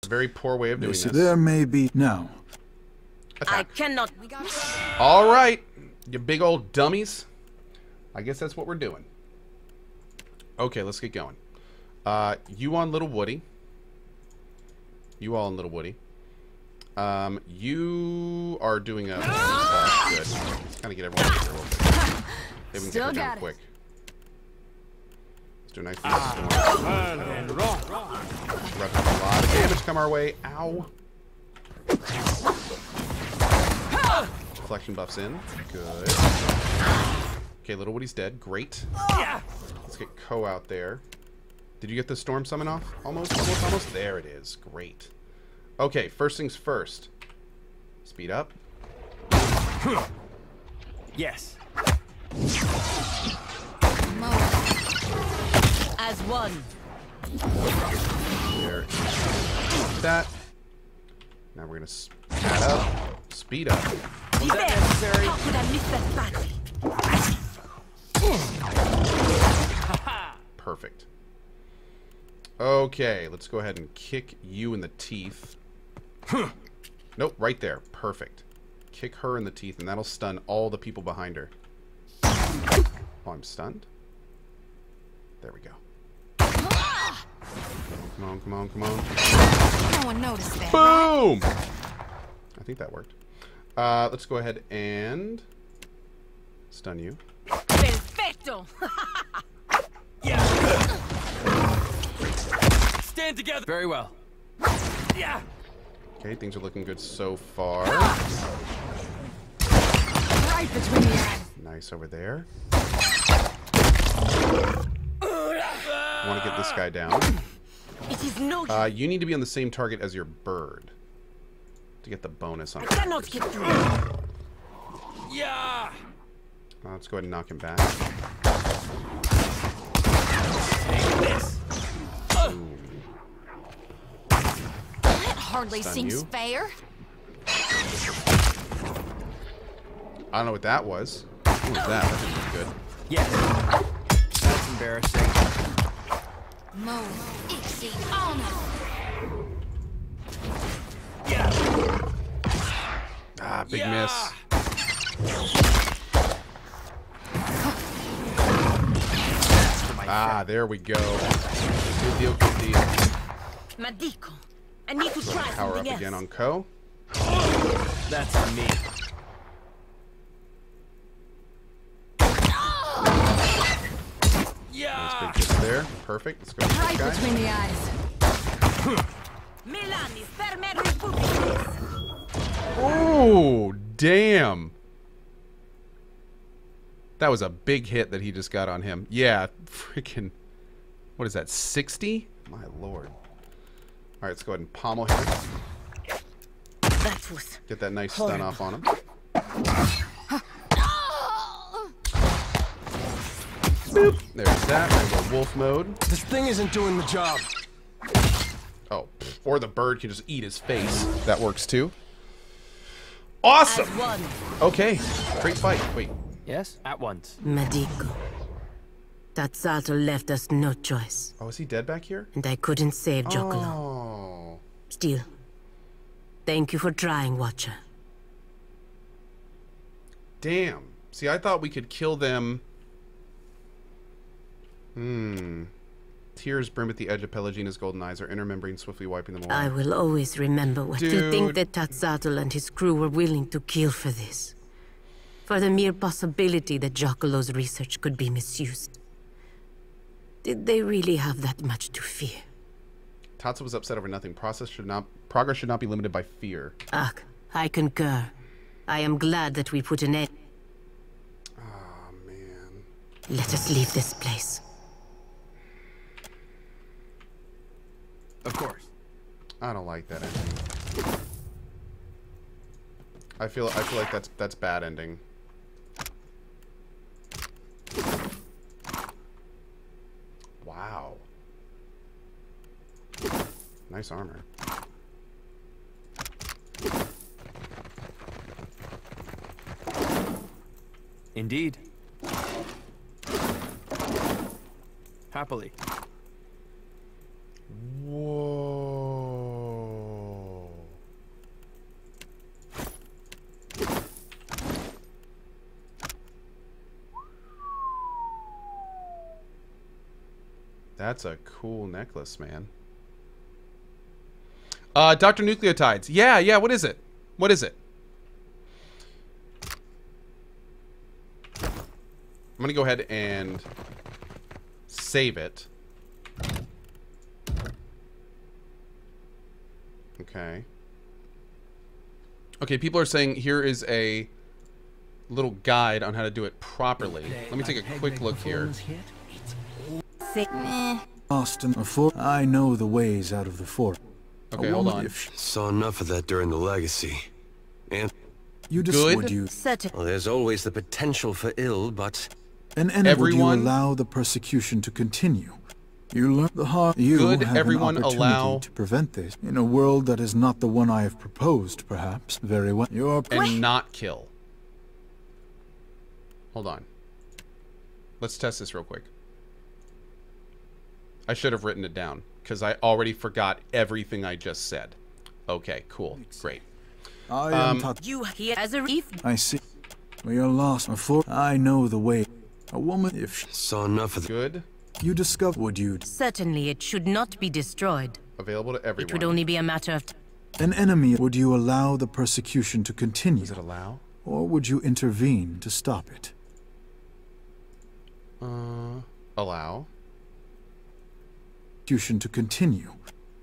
very poor way of doing this. There may be now. Attack. I cannot. All right, you big old dummies. I guess that's what we're doing. Okay, let's get going. You on Little Woody. You all on Little Woody. You are doing a... good. Let's kind of get everyone here real quick. Maybe we can get her down quick. Let's do a nice storm. About to have a lot of damage come our way. Ow. Deflection buffs in. Good. Okay, Little Woody's dead. Great. Let's get Cohh out there. Did you get the storm summon off? Almost. There it is. Great. Okay, first things first. Speed up. Yes. As one. There. That. Now we're gonna add up. Speed up. Was that necessary? How could I miss that battle? Perfect. Okay, let's go ahead and kick you in the teeth. Nope, right there. Perfect. Kick her in the teeth, and that'll stun all the people behind her. Oh, I'm stunned. There we go. Come on, come on, come on. No one noticed that. Boom! I think that worked. Let's go ahead and stun you. Perfecto. Yeah. Stand together. Very well. Yeah. Okay, things are looking good so far. Right between the eyes. Nice over there. I want to get this guy down. It is no. You need to be on the same target as your bird to get the bonus on. I cannot get through. Yeah. Let's go ahead and knock him back. Take this. That hardly Stun seems you. fair. I don't know what that was. What was that? That didn't look good. Yes. That's embarrassing. Mo, Ixie, honor. Yeah. Ah, big Yeah. miss. Ah, there we go. Good deal, good deal. Madico. I need to try Power up something again else. on Cohh. That's on me. Nice Yeah. big hit there. Perfect. Let's go with Right this guy. between the eyes. Milani, sperme republicans. Oh, damn. That was a big hit that he just got on him. Yeah, freaking... What is that, 60? My lord. All right, let's go ahead and pommel him. That was Get that nice stun off on him. Boop. There's that. We're gonna go wolf mode. This thing isn't doing the job. Oh, or the bird can just eat his face. That works too. Awesome! as one. Okay, great fight. Wait, Yes, at once. Madico. That Zato left us no choice, oh, is he dead back here? and I couldn't save Jocolo. Oh. Still, thank you for trying, Watcher. Damn. See, I thought we could kill them. Tears brim at the edge of Pelagina's golden eyes, her inner membrane swiftly wiping them away. I will always remember what to Dude. think that Tatsatl and his crew were willing to kill for this. For the mere possibility that Jocolo's research could be misused. Did they really have that much to fear? Tatsu was upset over nothing. Progress should not be limited by fear. Ugh, I concur. I am glad that we put an end. Oh, man. Let us leave this place. Of course. I don't like that ending. I feel like that's bad ending. Wow. Nice armor. Indeed. Happily. Whoa. That's a cool necklace, man. Dr. Nucleotides. Yeah, what is it? What is it? I'm gonna go ahead and save it. Okay. Okay, people are saying here is a little guide on how to do it properly. Let me take a quick look here. Austin, I know the ways out of the fort. Okay, hold on. Saw enough of that during the legacy. And You Good? you. well, there's always the potential for ill, but And would you Everyone- allow the persecution to continue? You learn the hard. You Good, have everyone an opportunity allow- to prevent this in a world that is not the one I have proposed. Perhaps very well. Your And not kill. Hold on. Let's test this real quick. I should have written it down because I already forgot everything I just said. Okay, cool. Great. I am taught. You here as a reef? I see. We are lost before. I know the way. A woman, if saw enough of Good. you discover, would you? Certainly, it should not be destroyed. Available to It would everyone. only be a matter of An enemy, would you allow the persecution to continue? Does it allow? Or would you intervene to stop it? Allow. Persecution to continue.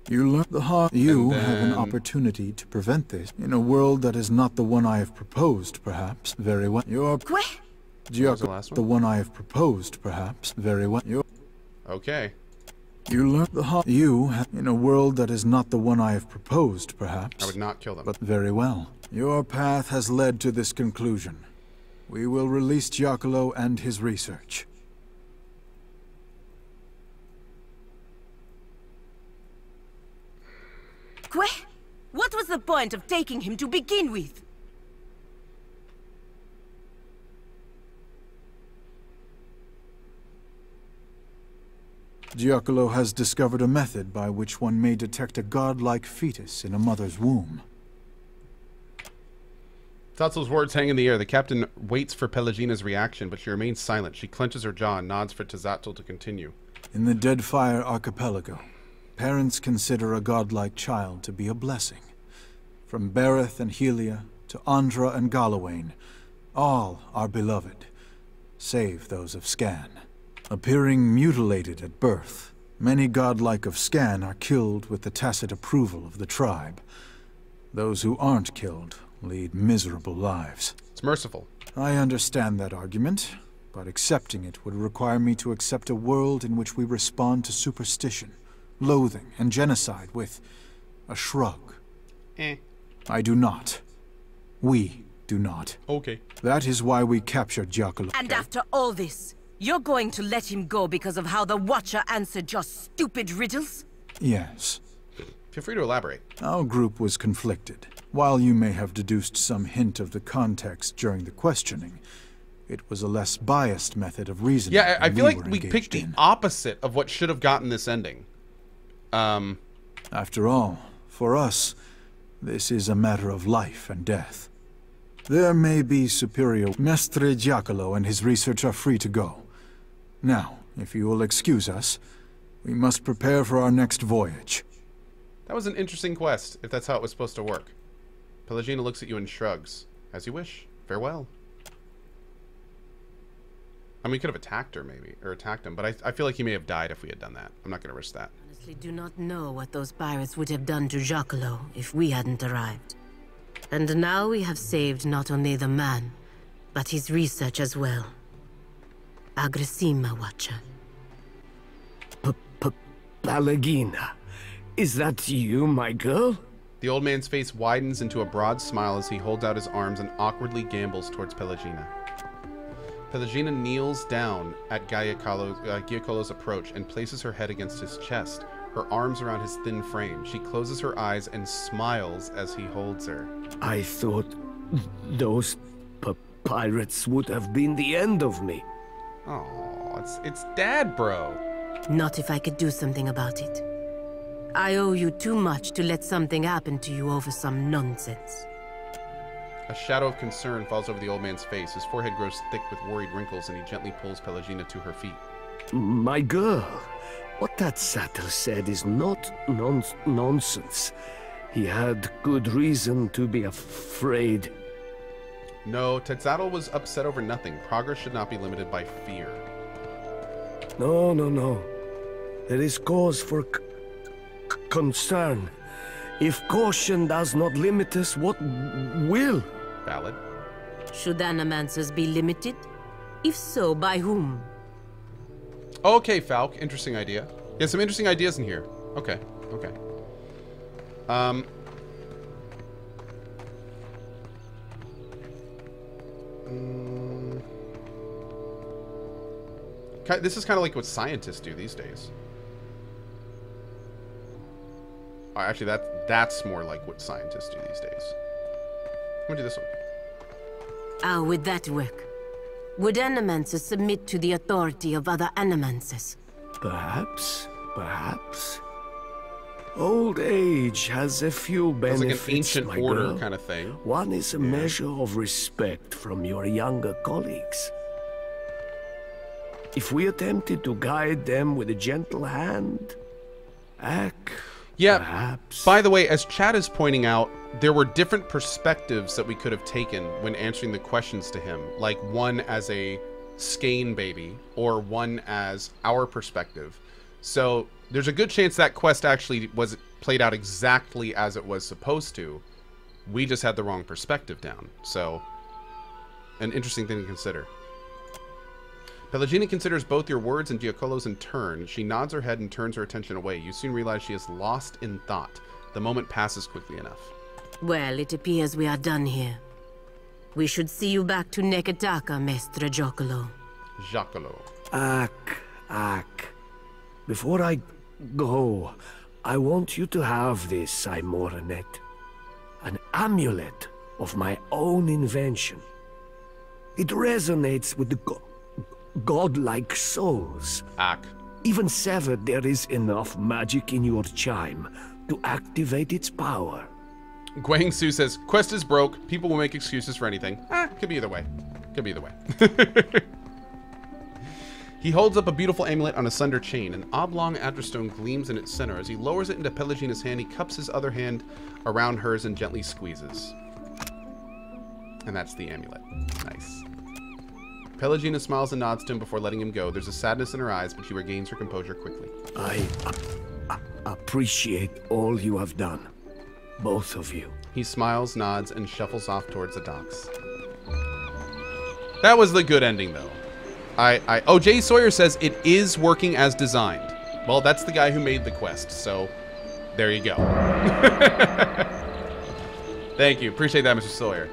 You learn the hard. You And have an then- opportunity to prevent this in a world that is not the one I have proposed. Perhaps very well. Your was the last the one? one I have proposed. Perhaps very well. Okay. You learn the hard. You have in a world that is not the one I have proposed. Perhaps. I would not kill them. But very well. Your path has led to this conclusion. We will release Giacomo and his research. What was the point of taking him to begin with? Giacomo has discovered a method by which one may detect a godlike fetus in a mother's womb. Tatsu's words hang in the air. The captain waits for Pelagina's reaction, but she remains silent. She clenches her jaw and nods for Tazatzel to continue. In the Deadfire archipelago, parents consider a godlike child to be a blessing. From Bereth and Helia to Andra and Galawain, all are beloved, save those of Scan. Appearing mutilated at birth, many godlike of Scan are killed with the tacit approval of the tribe. Those who aren't killed lead miserable lives. It's merciful. I understand that argument, but accepting it would require me to accept a world in which we respond to superstition, loathing, and genocide with a shrug. I do not. We do not. Okay. That is why we captured Giacomo. And after all this, you're going to let him go because of how the Watcher answered your stupid riddles? Yes. Feel free to elaborate. Our group was conflicted. While you may have deduced some hint of the context during the questioning, it was a less biased method of reasoning. Yeah, I than feel like were we engaged picked the in. opposite of what should have gotten this ending. After all, for us, this is a matter of life and death. There may be superior. Mestre Giacomo and his research are free to go. Now, if you will excuse us, we must prepare for our next voyage. That was an interesting quest, if that's how it was supposed to work. Pelagina looks at you and shrugs. As you wish. Farewell. I mean, we could have attacked her, maybe. Or attacked him, but I feel like he may have died if we had done that. I'm not going to risk that. Honestly, do not know what those pirates would have done to Giacomo if we hadn't arrived. And now we have saved not only the man, but his research as well. Agressima, Watcher. Pelagina, is that you, my girl? The old man's face widens into a broad smile as he holds out his arms and awkwardly gambles towards Pelagina. Pelagina kneels down at Giacolo's approach and places her head against his chest, her arms around his thin frame. She closes her eyes and smiles as he holds her. I thought those pirates would have been the end of me. Oh, it's Dad, bro. Not if I could do something about it. I owe you too much to let something happen to you over some nonsense. A shadow of concern falls over the old man's face. His forehead grows thick with worried wrinkles, and he gently pulls Pelagina to her feet. My girl, What that satyr said is not nonsense. He had good reason to be afraid. No, Tetzatl was upset over nothing. Progress should not be limited by fear. No, no, no. There is cause for concern. If caution does not limit us, what will? Valid. Should animancers be limited? If so, by whom? Okay, Falk. Interesting idea. Yeah, some interesting ideas in here. Okay, okay. This is kind of like what scientists do these days. Oh, actually, that's more like what scientists do these days. I'm gonna do this one. How would that work? Would animancers submit to the authority of other animancers? Perhaps, perhaps. Old age has a few It's like benefits, an ancient my order girl. kind of thing. One is a measure of respect from your younger colleagues. If we attempted to guide them with a gentle hand, Yeah, perhaps. by the way, as Chad is pointing out, there were different perspectives that we could have taken when answering the questions to him. Like one as a skein baby, or one as our perspective. So there's a good chance that quest actually was played out exactly as it was supposed to. We just had the wrong perspective down. So, an interesting thing to consider. Pelagina considers both your words and Giacollo's in turn. She nods her head and turns her attention away. You soon realize she is lost in thought. The moment passes quickly enough. Well, it appears we are done here. We should see you back to Neketaka, Mestre Giacollo. Giacollo. Ak. Before I go, I want you to have this, Aimoranet. An amulet of my own invention. It resonates with the godlike souls. Ak. Even severed, there is enough magic in your chime to activate its power. Guang Su says, quest is broke. People will make excuses for anything. Could be either way. Could be either way. He holds up a beautiful amulet on a slender chain. An oblong adderstone gleams in its center. As he lowers it into Pelagina's hand, he cups his other hand around hers and gently squeezes. And that's the amulet. Nice. Pelagina smiles and nods to him before letting him go. There's a sadness in her eyes, but she regains her composure quickly. I appreciate all you have done. Both of you. He smiles, nods, and shuffles off towards the docks. That was the good ending, though. Oh, Jay Sawyer says it is working as designed. Well, that's the guy who made the quest, so there you go. Thank you. Appreciate that, Mr. Sawyer.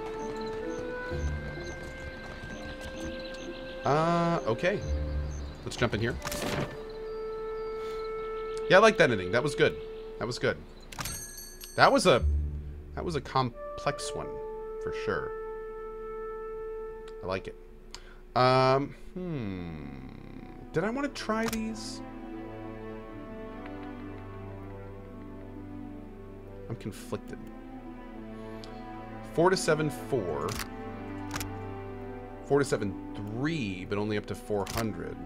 Okay. Let's jump in here. Yeah, I like that ending. That was good. That was good. That was a complex one, for sure. I like it. Did I want to try these? I'm conflicted. 4 to 7, 4. 4 to 7, 3, but only up to 400.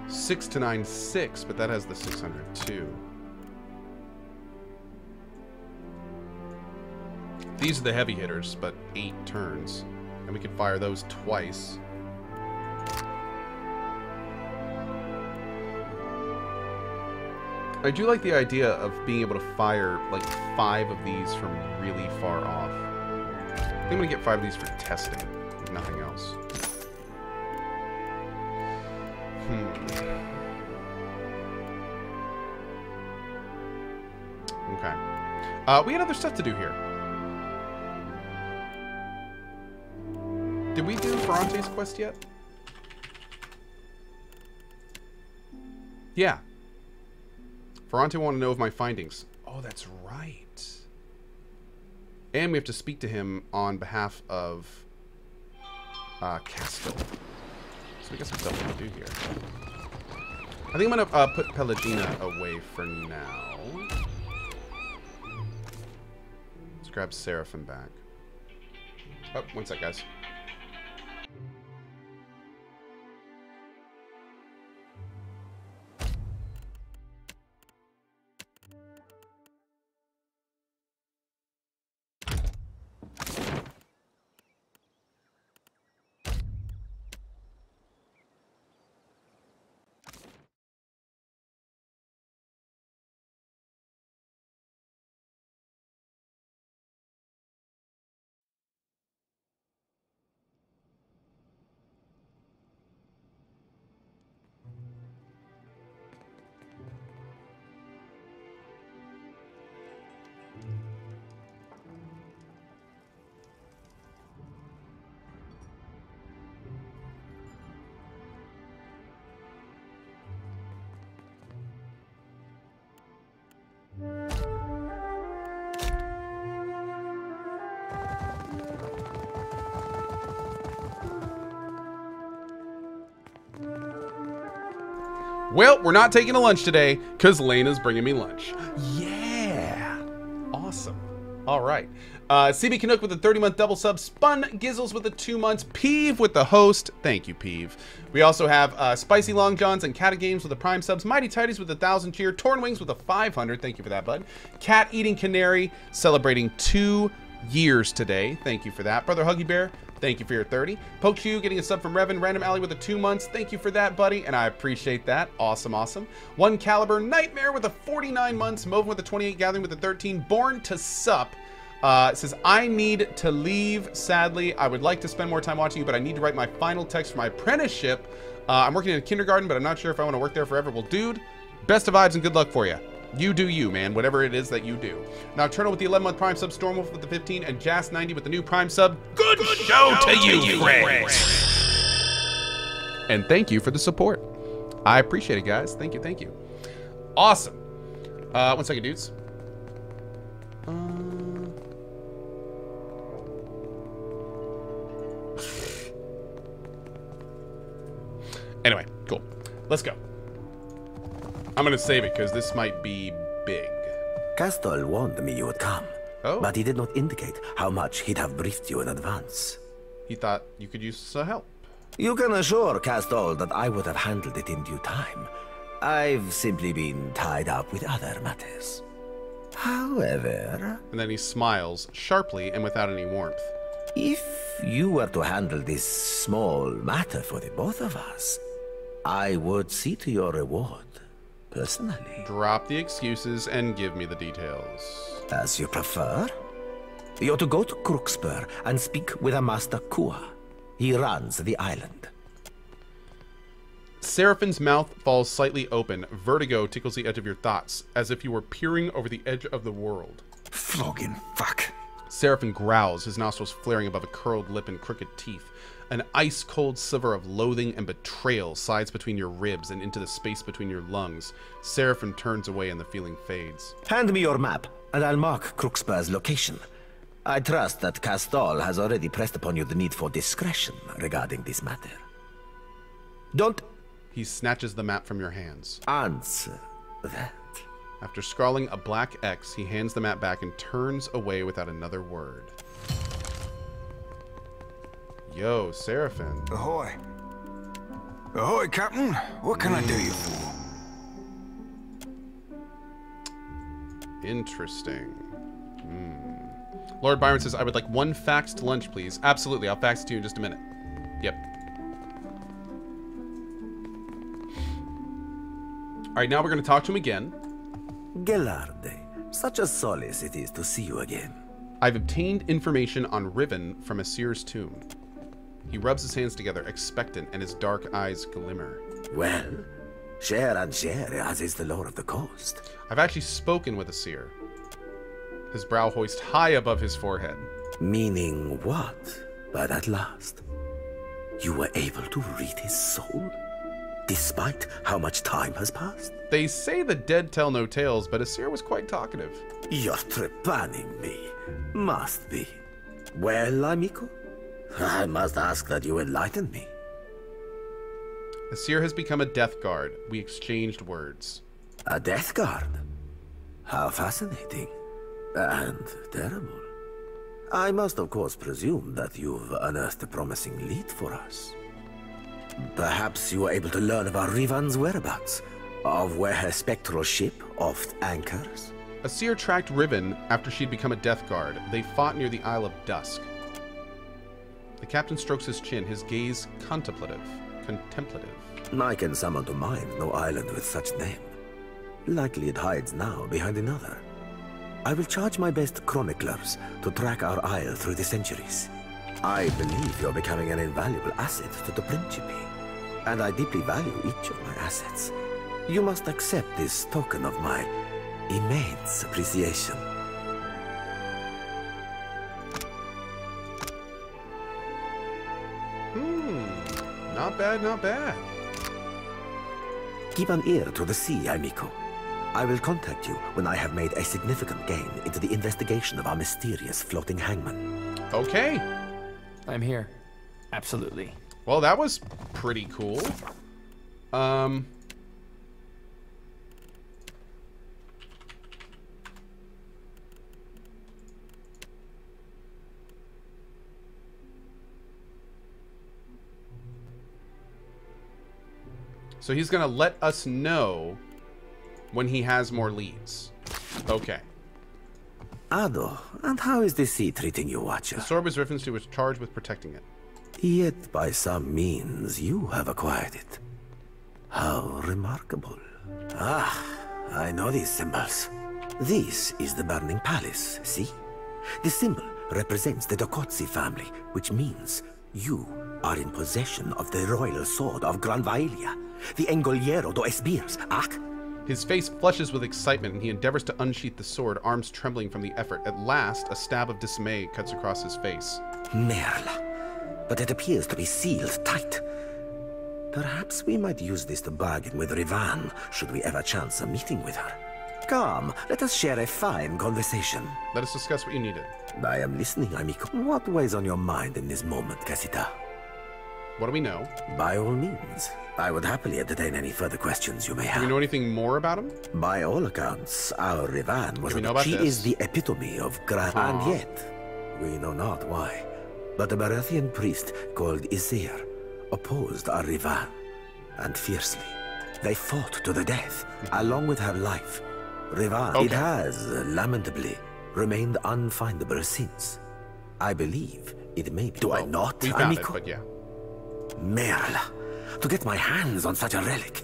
6 to 9, 6, but that has the 600 too. These are the heavy hitters, but 8 turns. And we could fire those twice. I do like the idea of being able to fire like 5 of these from really far off. I think I'm gonna get 5 of these for testing, if nothing else. Okay. We had other stuff to do here. Did we do Ferrante's quest yet? Yeah. Ferrante wanted to know of my findings. Oh, that's right. And we have to speak to him on behalf of Castle. So we got some stuff to do here. I think I'm going to put Pelagina away for now. Let's grab Seraphim back. Oh, one sec, guys. Well, we're not taking a lunch today because Lena's bringing me lunch. Yeah. Awesome. All right. CB Canuck with the 30-month double sub. Spun Gizzles with the 2 months. Peeve with the host. Thank you, Peeve. We also have Spicy Long Johns and Cata Games with the prime subs. Mighty Tighties with the 1,000 cheer. Torn Wings with the 500. Thank you for that, bud. Cat Eating Canary celebrating 2 years today. Thank you for that. Brother Huggy Bear, thank you for your 30. Pokeshoe getting a sub from Revan. Random Alley with the 2 months. Thank you for that, buddy, and I appreciate that. Awesome, awesome. One Caliber Nightmare with the 49 months. Moven with the 28. Gathering with the 13. Born to Sup. It says, I need to leave, sadly. I would like to spend more time watching you, but I need to write my final text for my apprenticeship. I'm working in a kindergarten, but I'm not sure if I want to work there forever. Well, dude, best of vibes and good luck for you. You do you, man, whatever it is that you do. Nocturnal with the 11-month prime sub, Stormwolf with the 15, and Jas90 with the new prime sub. Good show to you, friends. And thank you for the support. I appreciate it, guys. Thank you, thank you. Awesome. 1 second, dudes. Anyway, cool. Let's go. I'm gonna save it because this might be big. Castol warned me you would come. Oh. But he did not indicate how much he'd have briefed you in advance. He thought you could use some help. You can assure Castol that I would have handled it in due time. I've simply been tied up with other matters. However... And then he smiles sharply and without any warmth. If you were to handle this small matter for the both of us, I would see to your reward, personally. Drop the excuses and give me the details. As you prefer. You're to go to Crooksburg and speak with a Master Cohh. He runs the island. Seraphin's mouth falls slightly open. Vertigo tickles the edge of your thoughts, as if you were peering over the edge of the world. Flogging fuck. Seraphin growls, his nostrils flaring above a curled lip and crooked teeth. An ice-cold sliver of loathing and betrayal slides between your ribs and into the space between your lungs. Seraphin turns away and the feeling fades. Hand me your map, and I'll mark Crooksburg's location. I trust that Castol has already pressed upon you the need for discretion regarding this matter. Don't... He snatches the map from your hands. Answer that. After scrawling a black X, he hands the map back and turns away without another word. Yo, Seraphin. Ahoy. Ahoy, Captain. What can I do you for? Interesting. Lord Byron says, I would like 1 faxed lunch, please. Absolutely, I'll fax it to you in just a minute. Yep. Alright, now we're going to talk to him again. Gelarde, such a solace it is to see you again. I've obtained information on Riven from a seer's tomb. He rubs his hands together, expectant, and his dark eyes glimmer. Well, share and share, as is the lore of the coast. I've actually spoken with a seer. His brow hoist high above his forehead. Meaning what by that last? You were able to read his soul? Despite how much time has passed? They say the dead tell no tales, but Asir was quite talkative. You're trepanning me. Must be. Well, amico? I must ask that you enlighten me. Asir has become a death guard. We exchanged words. A death guard? How fascinating. And terrible. I must of course presume that you've unearthed a promising lead for us. Perhaps you were able to learn about Rivan's whereabouts, of where her spectral ship oft anchors? Asir tracked Riven after she'd become a death guard. They fought near the Isle of Dusk. The captain strokes his chin, his gaze contemplative. I can summon to mind no island with such name. Likely it hides now behind another. I will charge my best chroniclers to track our isle through the centuries. I believe you're becoming an invaluable asset to the Principe, and I deeply value each of my assets. You must accept this token of my immense appreciation. Not bad, not bad. Keep an ear to the sea, amico. I will contact you when I have made a significant gain into the investigation of our mysterious floating hangman. Okay. I'm here. Absolutely. Well, that was pretty cool. So he's going to let us know when he has more leads. Okay. Ado, and how is the sea treating you, Watcher? The sword was referenced to was charged with protecting it. Yet by some means you have acquired it. How remarkable. Ah, I know these symbols. This is the Burning Palace, see? The symbol represents the Dokotsi family, which means you are in possession of the royal sword of Gran Vaelia, the Engoliero do Espirs, ac? His face flushes with excitement, and he endeavors to unsheath the sword, arms trembling from the effort. At last, a stab of dismay cuts across his face. Merle. But it appears to be sealed tight. Perhaps we might use this to bargain with Rivan, should we ever chance a meeting with her. Come, let us share a fine conversation. Let us discuss what you needed. I am listening, amico. What weighs on your mind in this moment, Casita? What do we know? By all means. I would happily entertain any further questions you may have. Do we know anything more about him? By all accounts, our Rivan was... She is the epitome of grand... And yet, we know not why. But a Berethian priest called Isir opposed our Rivan, and fiercely. They fought to the death, along with her life. Rivan, it has, lamentably, remained unfindable since. I believe it may be... Do I not, we found amico? it, but yeah. Merle, to get my hands on such a relic,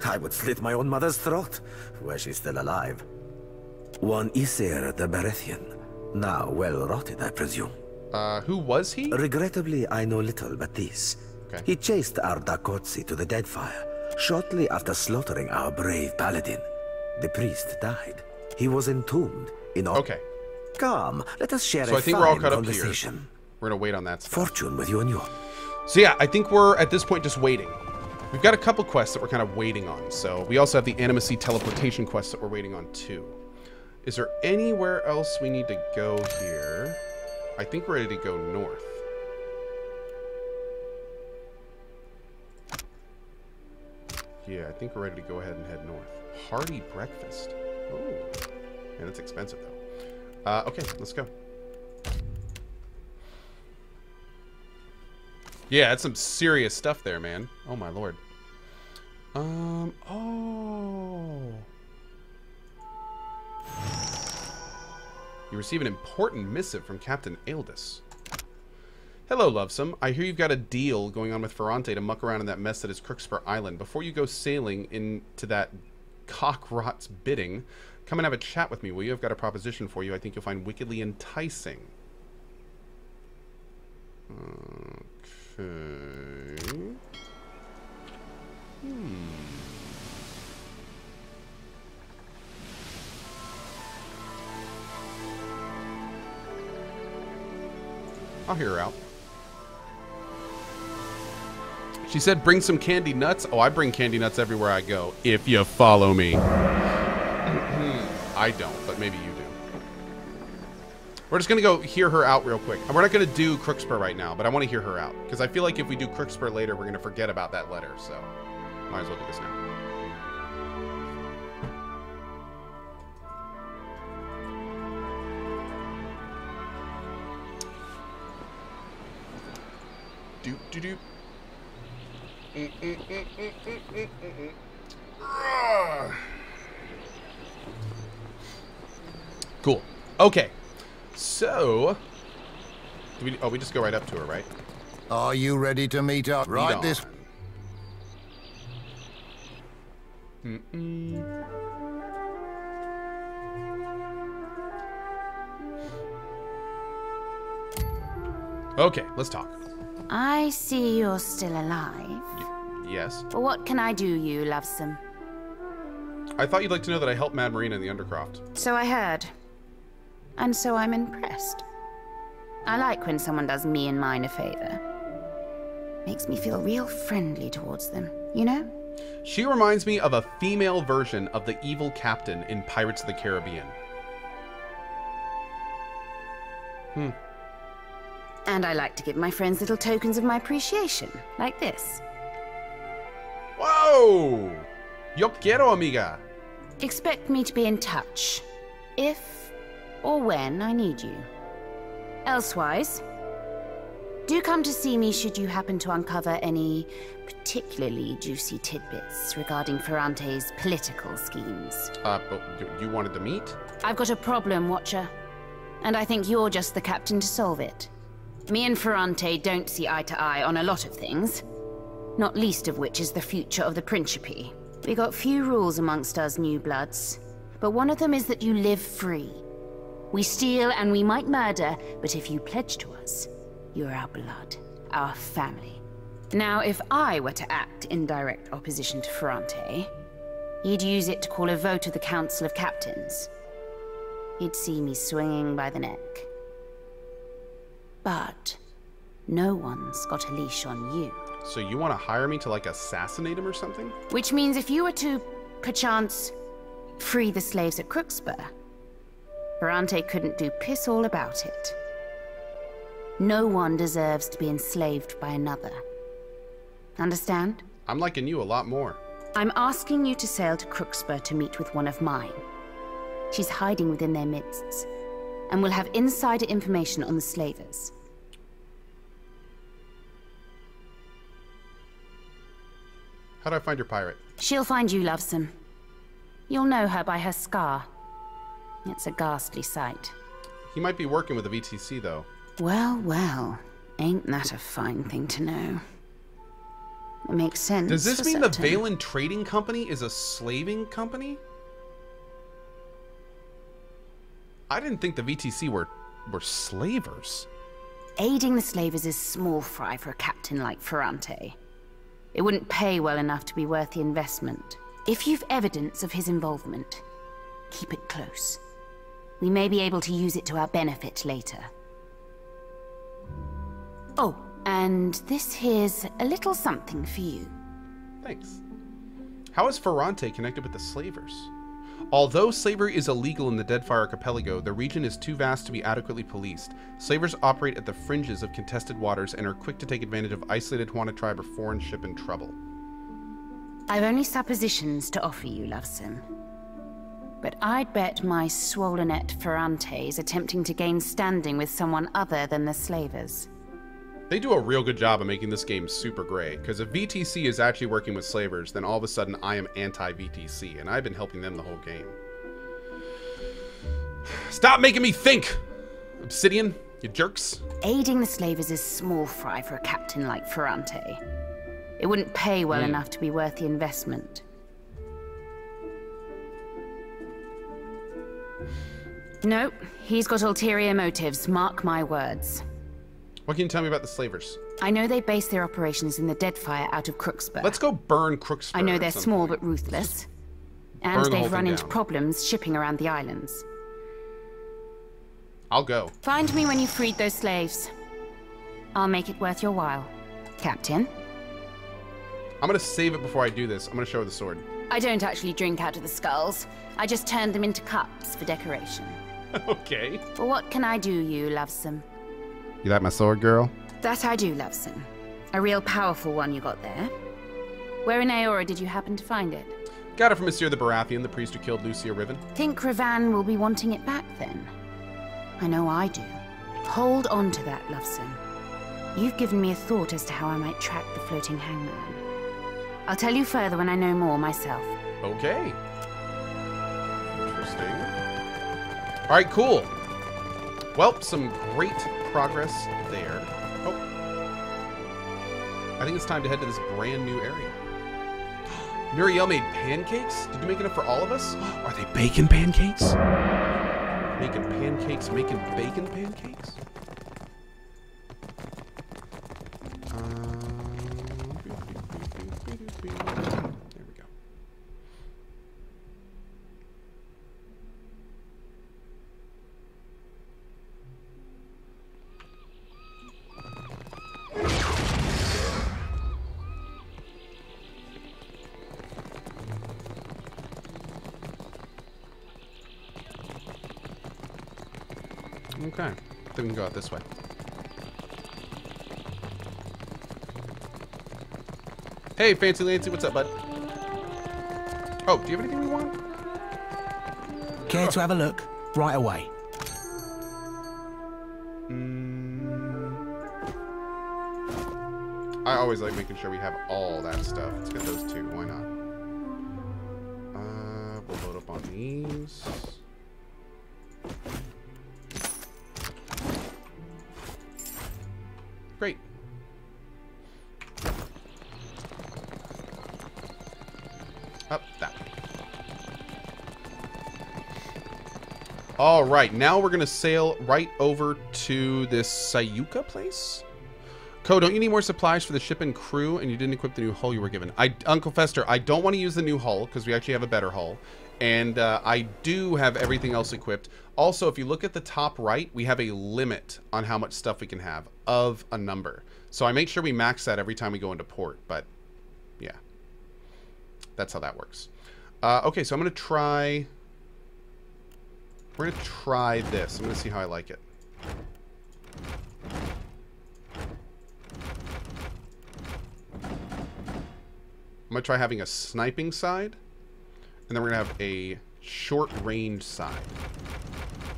I would slit my own mother's throat, were she still alive. One Isir the Berethian, now well rotted, I presume. Who was he? Regrettably, I know little but this. Okay. He chased our Dakotsi to the Deadfire, shortly after slaughtering our brave paladin. The priest died. He was entombed in... Okay. Come, let us share so a I think we're all fine caught up conversation. here. We're gonna wait on that stuff. Fortune with you and you. So yeah, I think we're at this point just waiting. We've got a couple quests that we're kind of waiting on. So we also have the Animacy teleportation quest that we're waiting on too. Is there anywhere else we need to go here? I think we're ready to go north. Yeah, I think we're ready to go ahead and head north. Hearty breakfast. Oh, yeah, that's expensive though. Okay, let's go. Yeah, that's some serious stuff there, man. Oh my lord. Oh. You receive an important missive from Captain Aildis. Hello, Lovesome. I hear you've got a deal going on with Ferrante to muck around in that mess that is Crookspur Island. Before you go sailing into that cock-rot's bidding, come and have a chat with me, will you? I've got a proposition for you I think you'll find wickedly enticing. Okay. I'll hear her out. She said bring some candy nuts. Oh, I bring candy nuts everywhere I go, if you follow me. I don't, but maybe you do. We're just going to go hear her out real quick. We're not going to do Crookspur right now, but I want to hear her out. Because I feel like if we do Crookspur later, we're going to forget about that letter. So, might as well do this now. Doop, doop, doop. Cool. Okay. So, we just go right up to her, right? Are you ready to meet up? Right this. Okay, let's talk. I see you're still alive. Yes. Well, what can I do, you lovesome? I thought you'd like to know that I helped Mad Marina in the Undercroft. So I heard. And so I'm impressed. I like when someone does me and mine a favor. Makes me feel real friendly towards them, you know? She reminds me of a female version of the evil captain in Pirates of the Caribbean. And I like to give my friends little tokens of my appreciation, like this. Whoa! Yo quiero, amiga. Expect me to be in touch, if or when I need you. Elsewise, do come to see me should you happen to uncover any particularly juicy tidbits regarding Ferrante's political schemes. But you wanted to meet? I've got a problem, Watcher. And I think you're just the captain to solve it. Me and Ferrante don't see eye to eye on a lot of things. Not least of which is the future of the Principe. We got few rules amongst us new bloods, but one of them is that you live free. We steal and we might murder, but if you pledge to us, you're our blood, our family. Now, if I were to act in direct opposition to Ferrante, he'd use it to call a vote of the Council of Captains. He'd see me swinging by the neck. But no one's got a leash on you. So you want to hire me to, like, assassinate him or something? Which means if you were to, perchance, free the slaves at Crooksburg, Ferrante couldn't do piss all about it. No one deserves to be enslaved by another. Understand? I'm liking you a lot more. I'm asking you to sail to Crooksburg to meet with one of mine. She's hiding within their midst, and will have insider information on the slavers. How do I find your pirate? She'll find you, Lovesome. You'll know her by her scar. It's a ghastly sight. He might be working with the VTC, though. Well, well. Ain't that a fine thing to know? It makes sense. Does this mean the certain. Valen Trading Company is a slaving company? I didn't think the VTC were slavers. Aiding the slavers is small fry for a captain like Ferrante. It wouldn't pay well enough to be worth the investment. If you've evidence of his involvement, keep it close. We may be able to use it to our benefit later. Oh, and this here's a little something for you. Thanks. How is Ferrante connected with the slavers? Although slavery is illegal in the Deadfire Archipelago, the region is too vast to be adequately policed. Slavers operate at the fringes of contested waters and are quick to take advantage of isolated Juana tribe or foreign ship in trouble. I've only suppositions to offer you, Lovesome. But I'd bet my swollenette Ferrante is attempting to gain standing with someone other than the slavers. They do a real good job of making this game super gray, because if VTC is actually working with slavers, then all of a sudden I am anti-VTC, and I've been helping them the whole game. Stop making me think! Obsidian, you jerks. Aiding the slavers is small fry for a captain like Ferrante. It wouldn't pay well enough to be worth the investment. Nope, he's got ulterior motives, mark my words. What can you tell me about the slavers? I know they base their operations in the Deadfire out of Crooksburg. Let's go burn Crooksburg. I know they're small but ruthless. And they've run into down. problems shipping around the islands. I'll go. Find me when you've freed those slaves. I'll make it worth your while. Captain? I'm gonna save it before I do this. I'm gonna show her the sword. I don't actually drink out of the skulls. I just turned them into cups for decoration. Okay. But what can I do, you lovesome? You like my sword, girl? That I do, lovesome. A real powerful one you got there. Where in Aora did you happen to find it? Got it from Monsieur the Baratheon, the priest who killed Lucia Riven. Think Ravan will be wanting it back then? I know I do. Hold on to that, lovesome. You've given me a thought as to how I might track the floating hangman. I'll tell you further when I know more myself. Okay. Interesting. Alright, cool. Well, some great progress there. Oh. I think it's time to head to this brand new area. Nuriel made pancakes? Did you make enough for all of us? Are they bacon pancakes? Making pancakes, making bacon pancakes? There we go. Okay, I think we can go out this way. Hey, Fancy Lancy, what's up, bud? Oh, do you have anything we want? Care to have a look? Right away. I always like making sure we have all that stuff. Let's get those two. Why not? We'll load up on these. Great. Up that way. All right, now we're gonna sail right over to this Sayuka place. Cohh, don't you need more supplies for the ship and crew? And you didn't equip the new hull you were given. Uncle Fester, I don't want to use the new hull because we actually have a better hull, and I do have everything else equipped. Also, if you look at the top right, we have a limit on how much stuff we can have of a number. So I make sure we max that every time we go into port. But yeah, that's how that works. Okay, so I'm gonna try. We're going to try this. I'm going to see how I like it. I'm going to try having a sniping side. And then we're going to have a short range side.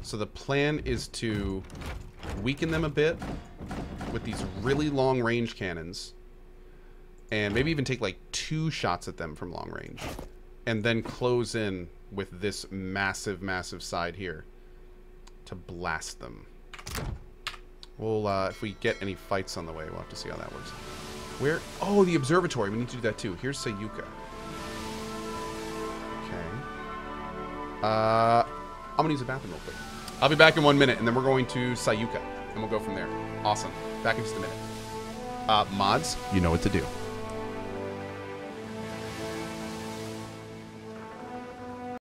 So the plan is to weaken them a bit with these really long range cannons. And maybe even take like 2 shots at them from long range. And then close in with this massive, massive side here to blast them. We'll, if we get any fights on the way, we'll have to see how that works. Where? Oh, the observatory. We need to do that too. Here's Sayuka. Okay. I'm gonna use the bathroom real quick. I'll be back in 1 minute, and then we're going to Sayuka, and we'll go from there. Awesome. Back in just a minute. Mods, you know what to do.